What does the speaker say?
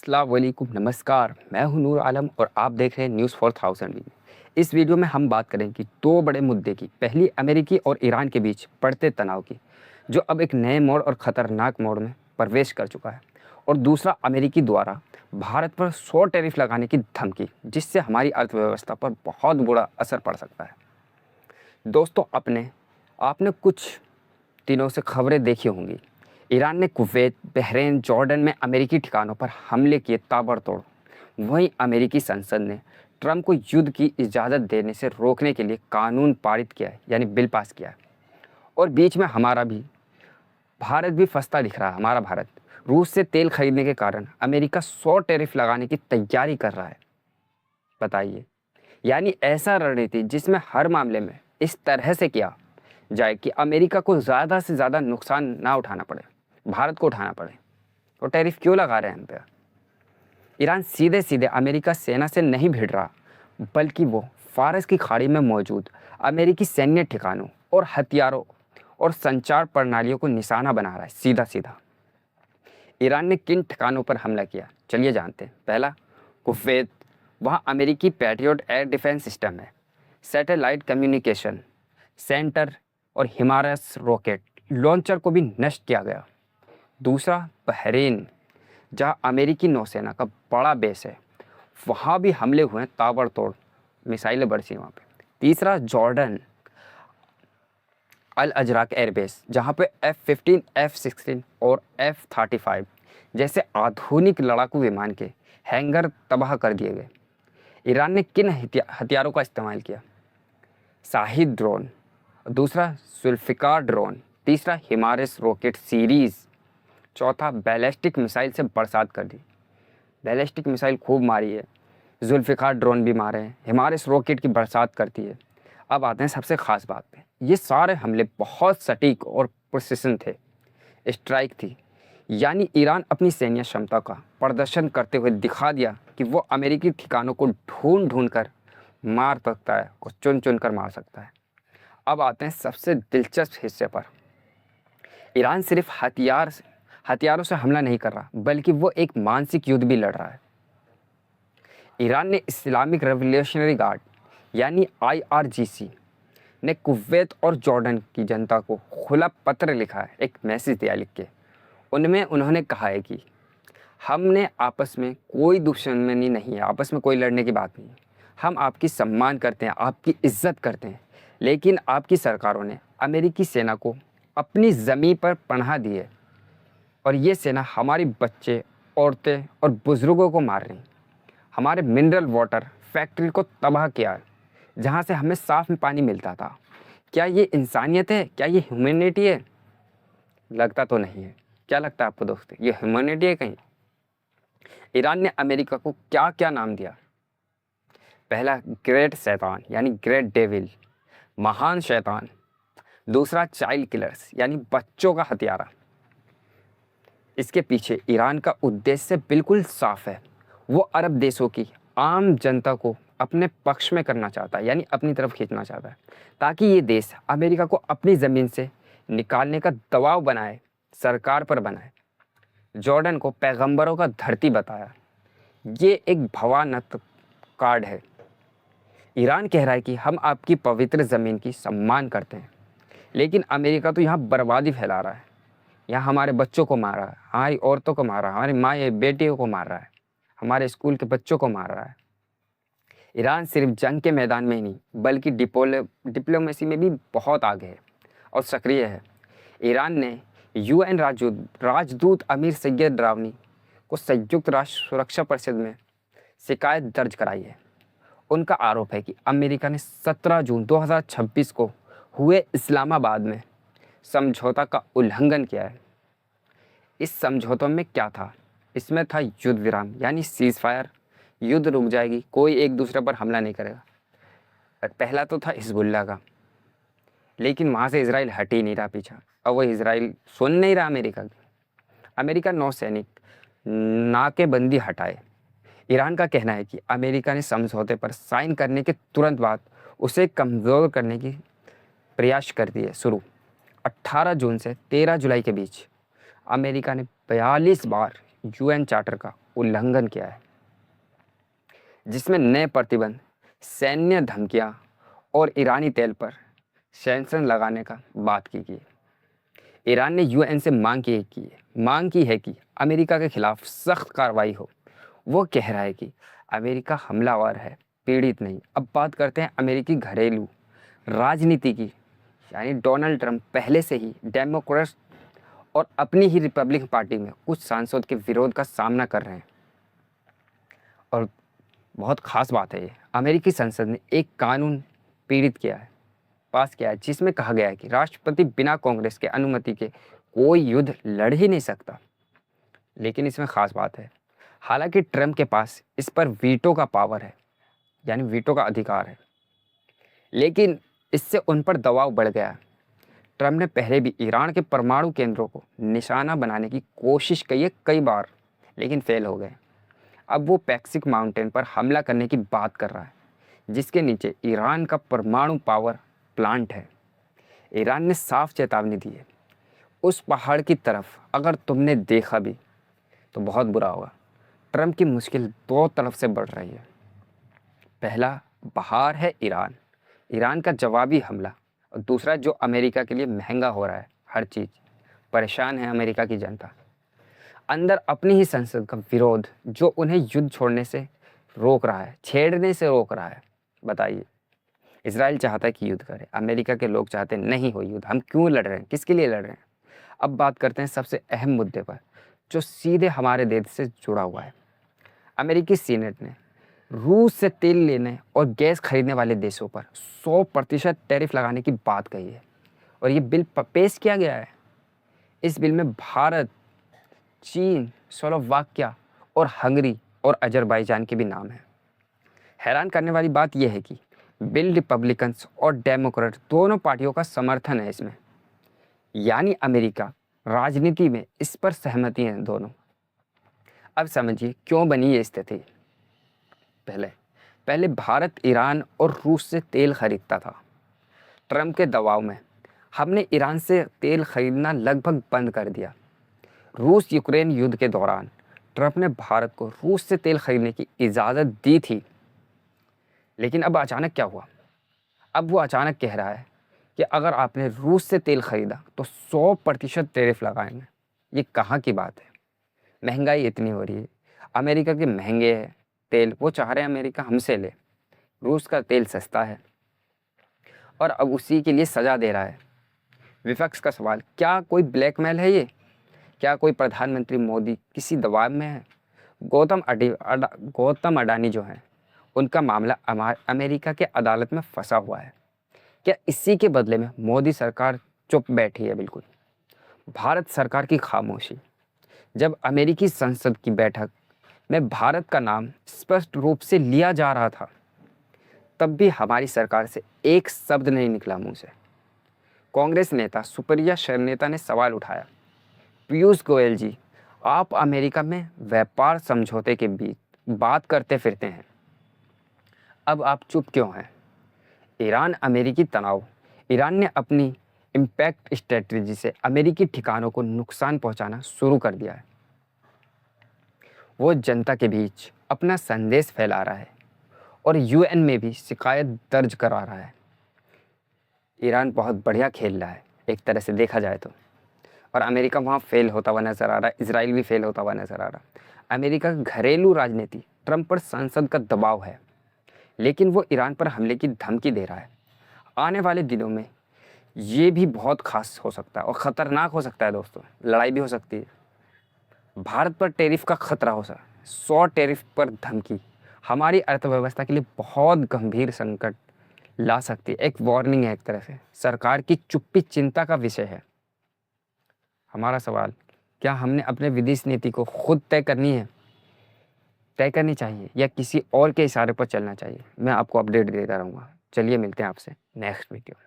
अस्सलाम वालेकुम, नमस्कार। मैं हूं नूर आलम और आप देख रहे हैं न्यूज़ 4000 वी। इस वीडियो में हम बात करेंगे दो बड़े मुद्दे की। पहली, अमेरिकी और ईरान के बीच बढ़ते तनाव की, जो अब एक नए मोड़ और ख़तरनाक मोड़ में प्रवेश कर चुका है। और दूसरा, अमेरिकी द्वारा भारत पर 100 टैरिफ लगाने की धमकी, जिससे हमारी अर्थव्यवस्था पर बहुत बुरा असर पड़ सकता है। दोस्तों, आपने कुछ दिनों से खबरें देखी होंगी। ईरान ने कुवैत, बहरीन, जॉर्डन में अमेरिकी ठिकानों पर हमले किए ताबड़तोड़। वहीं अमेरिकी संसद ने ट्रंप को युद्ध की इजाज़त देने से रोकने के लिए कानून पारित किया है, यानी बिल पास किया है। और बीच में भारत भी फंसता दिख रहा है। हमारा भारत रूस से तेल खरीदने के कारण अमेरिका 100 टैरिफ लगाने की तैयारी कर रहा है। बताइए, यानी ऐसा रणनीति जिसमें हर मामले में इस तरह से किया जाए कि अमेरिका को ज़्यादा से ज़्यादा नुकसान ना उठाना पड़े, भारत को उठाना पड़े। और टैरिफ क्यों लगा रहे हैं हम पे? ईरान सीधे सीधे अमेरिका सेना से नहीं भिड़ रहा, बल्कि वो फारस की खाड़ी में मौजूद अमेरिकी सैन्य ठिकानों और हथियारों और संचार प्रणालियों को निशाना बना रहा है। सीधा सीधा ईरान ने किन ठिकानों पर हमला किया, चलिए जानते हैं। पहला, कुवैत। वहाँ अमेरिकी पैट्रियट एयर डिफेंस सिस्टम है, सैटेलाइट कम्युनिकेशन सेंटर और हिमारस रॉकेट लॉन्चर को भी नष्ट किया गया। दूसरा, बहरीन, जहाँ अमेरिकी नौसेना का बड़ा बेस है, वहाँ भी हमले हुए हैं ताबड़तोड़, मिसाइलें बरसी वहाँ पे। तीसरा, जॉर्डन, अल अजराक एयरबेस, जहाँ पे F-15, F-16 और F-35 जैसे आधुनिक लड़ाकू विमान के हैंगर तबाह कर दिए गए। ईरान ने किन हथियारों का इस्तेमाल किया? शाहिद ड्रोन, दूसरा जुल्फ़िकार ड्रोन, तीसरा हिमारस रॉकेट सीरीज़, चौथा बैलिस्टिक मिसाइल से बरसात कर दी। बैलिस्टिक मिसाइल खूब मारी है, जुल्फ़िकार ड्रोन भी मारे हैं, हिमारस रॉकेट की बरसात करती है। अब आते हैं सबसे ख़ास बात पे। ये सारे हमले बहुत सटीक और प्रिसिशन थे, स्ट्राइक थी। यानी ईरान अपनी सैन्य क्षमता का प्रदर्शन करते हुए दिखा दिया कि वो अमेरिकी ठिकानों को ढूंढ ढूंढ कर मार सकता है और चुन चुन कर मार सकता है। अब आते हैं सबसे दिलचस्प हिस्से पर। ईरान सिर्फ हथियारों से हमला नहीं कर रहा, बल्कि वो एक मानसिक युद्ध भी लड़ रहा है। ईरान ने इस्लामिक रेवोल्यूशनरी गार्ड यानी IRGC ने कुवैत और जॉर्डन की जनता को खुला पत्र लिखा है, एक मैसेज दिया लिख के। उनमें उन्होंने कहा है कि हमने आपस में कोई दुश्मनी नहीं है, आपस में कोई लड़ने की बात नहीं है। हम आपकी सम्मान करते हैं, आपकी इज्जत करते हैं, लेकिन आपकी सरकारों ने अमेरिकी सेना को अपनी ज़मीन पर पनाह दी है और ये सेना हमारी बच्चे, औरतें और बुज़ुर्गों को मार रही। हमारे मिनरल वाटर फैक्ट्री को तबाह किया है, जहाँ से हमें साफ़ पानी मिलता था। क्या ये इंसानियत है? क्या ये ह्यूमैनिटी है? लगता तो नहीं है। क्या लगता है आपको दोस्तों, ये ह्यूमैनिटी है कहीं? ईरान ने अमेरिका को क्या क्या नाम दिया? पहला, ग्रेट शैतान यानी ग्रेट डेविल, महान शैतान। दूसरा, चाइल्ड किलर्स यानी बच्चों का हत्यारा। इसके पीछे ईरान का उद्देश्य बिल्कुल साफ है। वो अरब देशों की आम जनता को अपने पक्ष में करना चाहता है, यानी अपनी तरफ खींचना चाहता है, ताकि ये देश अमेरिका को अपनी ज़मीन से निकालने का दबाव बनाए, सरकार पर बनाए। जॉर्डन को पैगंबरों का धरती बताया। ये एक भवानत कार्ड है। ईरान कह रहा है कि हम आपकी पवित्र ज़मीन की सम्मान करते हैं, लेकिन अमेरिका तो यहाँ बर्बादी फैला रहा है। यहाँ हमारे बच्चों को मार रहा है, हमारी औरतों को मार रहा है, हमारी माँ बेटियों को मार रहा है, हमारे स्कूल के बच्चों को मार रहा है। ईरान सिर्फ जंग के मैदान में ही नहीं, बल्कि डिप्लोमेसी में भी बहुत आगे है और सक्रिय है। ईरान ने UN राजदूत अमीर सैयद रावनी को संयुक्त राष्ट्र सुरक्षा परिषद में शिकायत दर्ज कराई है। उनका आरोप है कि अमेरिका ने 17 जून 2026 को हुए इस्लामाबाद में समझौता का उल्लंघन किया है। इस समझौते में क्या था? इसमें था युद्ध विराम यानी सीज़ फायर, युद्ध रुक जाएगी, कोई एक दूसरे पर हमला नहीं करेगा। और पहला तो था हिजबुल्लाह का, लेकिन वहाँ से इजराइल हट ही नहीं रहा पीछा, और वो इजराइल सुन नहीं रहा अमेरिका की। अमेरिका नौसैनिक नाकेबंदी हटाए। ईरान का कहना है कि अमेरिका ने समझौते पर साइन करने के तुरंत बाद उसे कमज़ोर करने की प्रयास कर दिए शुरू। 18 जून से 13 जुलाई के बीच अमेरिका ने 42 बार UN चार्टर का उल्लंघन किया है, जिसमें नए प्रतिबंध, सैन्य धमकियां और ईरानी तेल पर सैंक्शन लगाने का बात की गई। ईरान ने यूएन से मांग की है कि अमेरिका के खिलाफ सख्त कार्रवाई हो। वो कह रहा है कि अमेरिका हमलावर है, पीड़ित नहीं। अब बात करते हैं अमेरिकी घरेलू राजनीति की, यानी डोनाल्ड ट्रंप पहले से ही डेमोक्रेट और अपनी ही रिपब्लिकन पार्टी में कुछ सांसद के विरोध का सामना कर रहे हैं। और बहुत ख़ास बात है ये, अमेरिकी संसद ने एक कानून पास किया है जिसमें कहा गया है कि राष्ट्रपति बिना कांग्रेस के अनुमति के कोई युद्ध लड़ ही नहीं सकता। लेकिन इसमें ख़ास बात है, हालांकि ट्रंप के पास इस पर वीटो का पावर है, यानी वीटो का अधिकार है, लेकिन इससे उन पर दबाव बढ़ गया है। ट्रंप ने पहले भी ईरान के परमाणु केंद्रों को निशाना बनाने की कोशिश की है कई बार, लेकिन फेल हो गए। अब वो पैसिफिक माउंटेन पर हमला करने की बात कर रहा है, जिसके नीचे ईरान का परमाणु पावर प्लांट है। ईरान ने साफ चेतावनी दी है, उस पहाड़ की तरफ अगर तुमने देखा भी तो बहुत बुरा होगा। ट्रंप की मुश्किल दो तरफ से बढ़ रही है। पहला बाहर है ईरान का जवाबी हमला, और दूसरा जो अमेरिका के लिए महंगा हो रहा है हर चीज़। परेशान है अमेरिका की जनता। अंदर अपनी ही संसद का विरोध जो उन्हें युद्ध छोड़ने से रोक रहा है, छेड़ने से रोक रहा है। बताइए, इजराइल चाहता है कि युद्ध करे, अमेरिका के लोग चाहते नहीं हो युद्ध। हम क्यों लड़ रहे हैं, किसके लिए लड़ रहे हैं? अब बात करते हैं सबसे अहम मुद्दे पर, जो सीधे हमारे देश से जुड़ा हुआ है। अमेरिकी सीनेट ने रूस से तेल लेने और गैस खरीदने वाले देशों पर 100% टैरिफ लगाने की बात कही है, और ये बिल पेश किया गया है। इस बिल में भारत, चीन, स्लोवाकिया और हंगरी और अजरबैजान के भी नाम हैं। हैरान करने वाली बात यह है कि बिल रिपब्लिकन्स और डेमोक्रेट दोनों पार्टियों का समर्थन है इसमें, यानी अमेरिका राजनीति में इस पर सहमति है दोनों। अब समझिए क्यों बनी ये स्थिति। पहले भारत ईरान और रूस से तेल खरीदता था। ट्रंप के दबाव में हमने ईरान से तेल खरीदना लगभग बंद कर दिया। रूस यूक्रेन युद्ध के दौरान ट्रंप ने भारत को रूस से तेल खरीदने की इजाज़त दी थी, लेकिन अब अचानक क्या हुआ? अब वो अचानक कह रहा है कि अगर आपने रूस से तेल खरीदा तो 100% टैरिफ लगाएंगे। ये कहाँ की बात है? महंगाई इतनी हो रही है, अमेरिका के महंगे है तेल, वो चाह रहे हैं अमेरिका हमसे ले। रूस का तेल सस्ता है और अब उसी के लिए सज़ा दे रहा है। विपक्ष का सवाल, क्या कोई ब्लैकमेल है ये? क्या कोई प्रधानमंत्री मोदी किसी दबाव में है? गौतम अडानी जो हैं, उनका मामला अमेरिका के अदालत में फंसा हुआ है। क्या इसी के बदले में मोदी सरकार चुप बैठी है? बिल्कुल। भारत सरकार की खामोशी। जब अमेरिकी संसद की बैठक में भारत का नाम स्पष्ट रूप से लिया जा रहा था, तब भी हमारी सरकार से एक शब्द नहीं निकला मुंह से। कांग्रेस नेता सुप्रिया शर्नेता ने सवाल उठाया, पीयूष गोयल जी, आप अमेरिका में व्यापार समझौते के बीच बात करते फिरते हैं, अब आप चुप क्यों हैं? ईरान अमेरिकी तनाव। ईरान ने अपनी इम्पैक्ट स्ट्रेटजी से अमेरिकी ठिकानों को नुकसान पहुंचाना शुरू कर दिया है। वो जनता के बीच अपना संदेश फैला रहा है और यूएन में भी शिकायत दर्ज करा रहा है। ईरान बहुत बढ़िया खेल रहा है एक तरह से देखा जाए तो, और अमेरिका वहाँ फेल होता हुआ नज़र आ रहा है, इजराइल भी फेल होता हुआ नज़र आ रहा है। अमेरिका की घरेलू राजनीति, ट्रंप पर संसद का दबाव है, लेकिन वो ईरान पर हमले की धमकी दे रहा है। आने वाले दिनों में ये भी बहुत खास हो सकता है और ख़तरनाक हो सकता है दोस्तों, लड़ाई भी हो सकती है। भारत पर टैरिफ का खतरा हो सकता है, 100 टैरिफ पर धमकी हमारी अर्थव्यवस्था के लिए बहुत गंभीर संकट ला सकती है। एक वार्निंग है एक तरह से, सरकार की चुप्पी चिंता का विषय है। हमारा सवाल, क्या हमने अपने विदेश नीति को खुद तय करनी चाहिए या किसी और के इशारे पर चलना चाहिए? मैं आपको अपडेट देता रहूँगा। चलिए मिलते हैं आपसे नेक्स्ट वीडियो।